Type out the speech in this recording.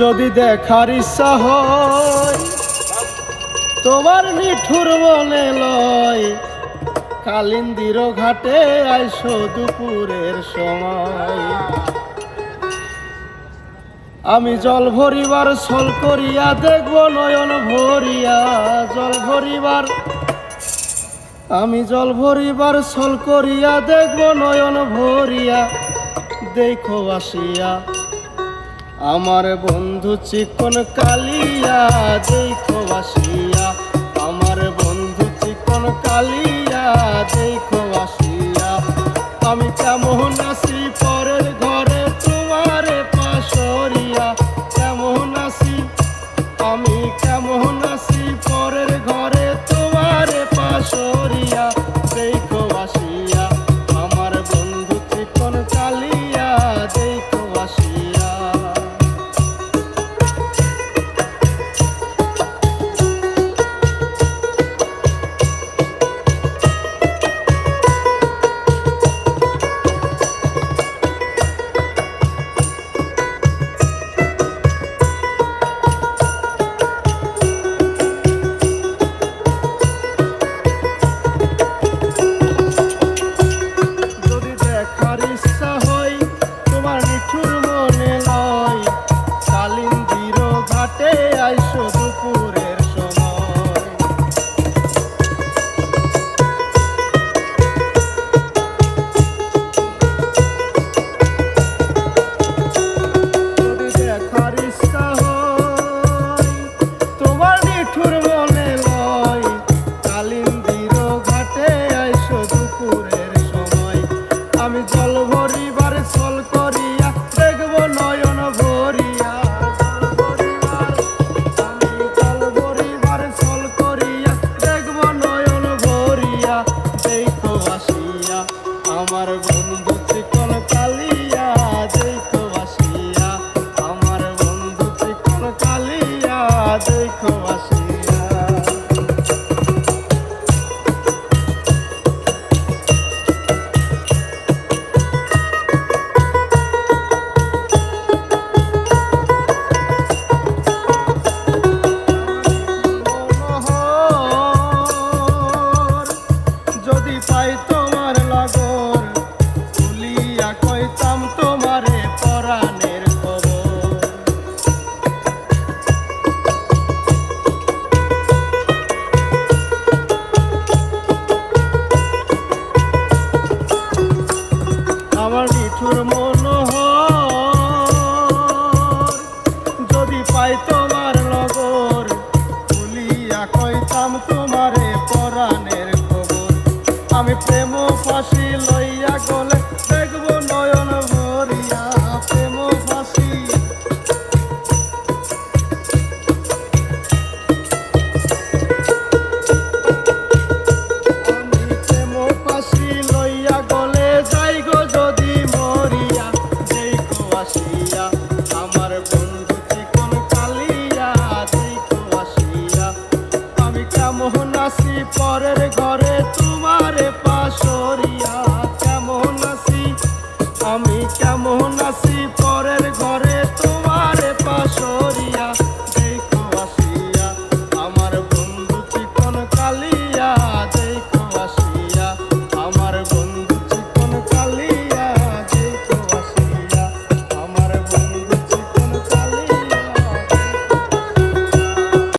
যদি দেখার ইচ্ছা হয় তোমার নিঠুর মনে লয়, কালিন্দির ঘাটে আইসো দুপুরের সময়। আমি জল ভরিবার ছল করিয়া দেখব নয়ন ভরিয়া, জল ভরিবার আমি জল ভরিবার ছল করিয়া দেখব নয়ন ভরিয়া। দেখো আসিয়া আমার বন্ধু চিকন কালিয়া, দেখো আসিয়া আমার বন্ধু চিকন কালিয়া, দেখো আসিয়া আমি কেমন আছি